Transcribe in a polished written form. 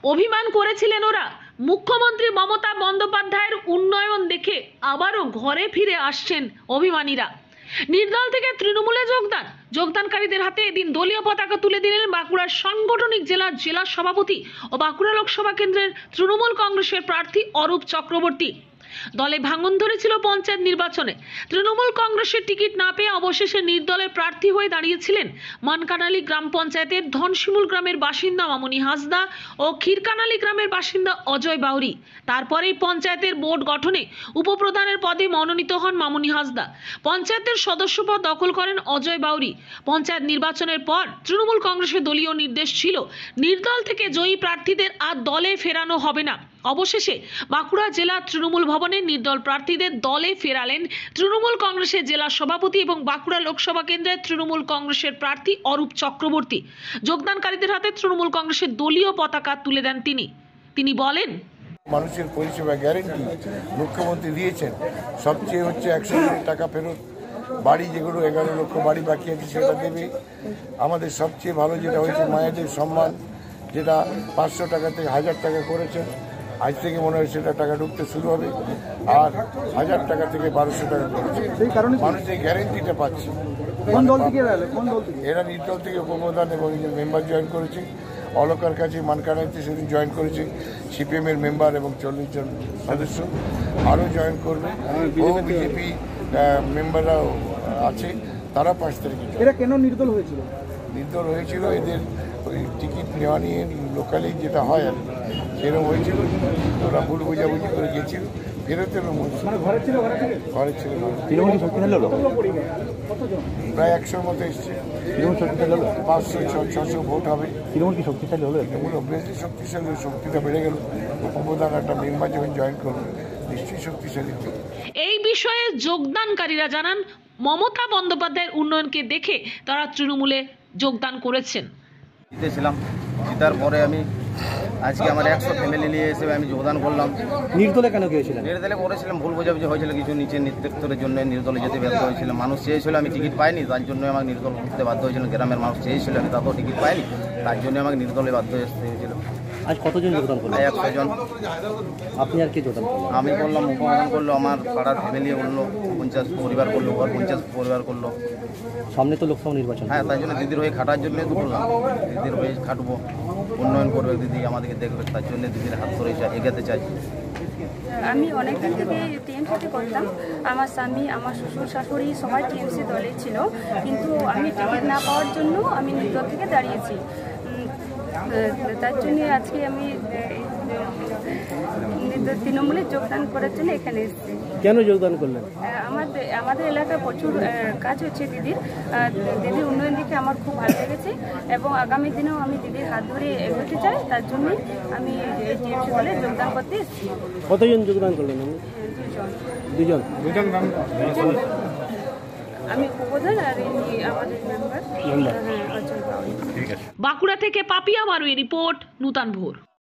অভিমান করেছিলেন ওরা। মুখ্যমন্ত্রী মমতা বন্দ্যোপাধ্যায়ের উন্নয়ন দেখে আবারও ঘরে ফিরে আসছেন অভিমানীরা। নির্দল থেকে তৃণমূলে যোগদানকারীদের হাতে এদিন দলীয় পতাকা তুলে দিলেন বাঁকুড়ার সাংগঠনিক জেলা সভাপতি ও বাঁকুড়া লোকসভা কেন্দ্রের তৃণমূল কংগ্রেসের প্রার্থী অরূপ চক্রবর্তী। দলে ভাঙন ধরেছিল পঞ্চায়েত নির্বাচনে। তৃণমূল কংগ্রেসের টিকিট না পেয়ে অবশেষে নির্দলের প্রার্থী হয়ে দাঁড়িয়েছিলেন মানকানালী গ্রাম পঞ্চায়েতের ধনশিমুল গ্রামের বাসিন্দা মামুনি হাসদা ও ক্ষীরকানালী গ্রামের বাসিন্দা অজয় বাউরি। তারপরেই পঞ্চায়েতের বোর্ড গঠনে উপপ্রধানের পদে মনোনীত হন মামুনি হাসদা। পঞ্চায়েতের সদস্যপদ দখল করেন অজয় বাউরি। পঞ্চায়েত নির্বাচনের পর তৃণমূল কংগ্রেসের দলীয় নির্দেশ ছিল নির্দল থেকে জয়ী প্রার্থীদের আর দলে ফেরানো হবে না। অবশেষে বাঁকুড়া জেলা তৃণমূল ভবনে নির্দল প্রার্থীদের দলে ফেরালেন তৃণমূল কংগ্রেসের জেলা সভাপতি এবং বাঁকুড়া লোকসভা কেন্দ্রের তৃণমূল কংগ্রেসের প্রার্থী অরূপ চক্রবর্তী। যোগদানকারীদের হাতে তৃণমূল কংগ্রেসের দলীয় পতাকা তুলে দেন তিনি বলেন, মানুষের পরিষেবা গ্যারেন্টি মুখ্যমন্ত্রী দিয়েছেন। সবচেয়ে হচ্ছে 100 কোটি টাকা ফেরত, বাড়ি যেগুলো 11 লক্ষ বাড়ি বাকি আছে সেটা দেবে। আমাদের সবচেয়ে ভালো যেটা হয়েছে মায়েদের সম্মান, যেটা 500 টাকা থেকে 1000 টাকা করেছেন। আজ থেকে মনে হয় সেটা টাকা ঢুকতে শুরু হবে। আর 1000 টাকা থেকে 1200 টাকা করেছে। সেই কারণে মানুষ এই গ্যারেন্টিটা পাচ্ছে। এরা নির্দল থেকে উপপ্রধান এবং মেম্বার জয়েন করেছে। অলকার কাছে মানকানাইতে সেদিন জয়েন করেছে সিপিএম এর মেম্বার এবং 40 জন সদস্য আরও জয়েন করবে। ও বিজেপি মেম্বাররাও আছে, তারা 5 তারিখে। এরা কেন নির্দল হয়েছিল? নির্দল হয়েছিল এদের ওই টিকিট নেওয়া নিয়ে লোকালি যেটা হয় আর সেরকম হয়েছিল। ওরা ভুল বোঝাবুঝি করে গেছিল, ফেরতেরও ঘরে ছিল। প্রায় 100 মতো এসছে। 500-600 ভোট হবে। তৃণমূল কি শক্তিশালী হলো? তৃণমূল অবভিয়াসলি শক্তিশালী, শক্তিটা বেড়ে গেল। উপপ্রধান একটা মেম্বার যখন জয়েন করবে নিশ্চয়ই শক্তিশালী হবে। এই বিষয়ে যোগদানকারীরা জানান, মমতা বন্দ্যোপাধ্যায়ের উন্নয়নকে দেখে তারা তৃণমূলে যোগদান করেছেন। জিতেছিলাম, জিতার পরে আমি আজকে আমার 100 ফ্যামিলি নিয়ে এসে আমি যোগদান করলাম। নির্দলে কেন গিয়েছিলেন? নির্দলে করেছিলাম, ভুল বোঝাবুঝি হয়েছিল কিছু নিচের নেতৃত্বের জন্য নির্দলে যেতে ব্যর্থ হয়েছিল। মানুষ চেয়েছিল, আমি টিকিট পাইনি, তার জন্য আমাকে নির্দল করতে বাধ্য হয়েছিল। গ্রামের মানুষ চেয়েছিল, আমি তাতেও টিকিট পাইনি, তার জন্য আমাকে নির্দলে বাধ্য আসতে হয়েছিল। আজ কতজন যোগদান করলেন? 100 জন। আপনি আর কি যোগদান করলেন? আমি করলাম, উপপ্রধান করলো, আমার পাড়ার ফ্যামিলি করলো, 50 পরিবার করলো, 50 পরিবার করলো। সামনে তো লোকসভা নির্বাচন। হ্যাঁ, তাই জন্য দিদির হয়ে খাটার জন্যই তো করলাম। দিদির হয়ে খাটবো, উন্নয়ন করবে দিদি, আমাদেরকে দেখবে, তার জন্য দিদির হাত ধরে এগোতে চাই। আমি অনেক দিন থেকে টিএমসিতে করতাম। আমার স্বামী, আমার শ্বশুর শাশুড়ি সবাই টিএমসি দলে ছিল, কিন্তু আমি টিকিট না পাওয়ার জন্য আমি নির্দল থেকে দাঁড়িয়েছি। তার জন্য আজকে আমি তৃণমূলে যোগদান করার জন্য এখানে এসেছি। কেন যোগদান করলেন? আমাদের এলাকায় প্রচুর কাজ হচ্ছে দিদির উন্নয়ন দেখে আমার খুব ভালো লেগেছে এবং আগামী দিনেও আমি দিদির হাত ধরে এগোতে চাই। তার জন্যই আমি এই টিএমসি দলে যোগদান করতে এসেছি। কতজন যোগদান করলেন? দুজন। আমি উপপ্রধান আর আমাদের মেম্বার। বাঁকুড়া থেকে পাপিয়া মারুয়ের রিপোর্ট, নূতন ভোর।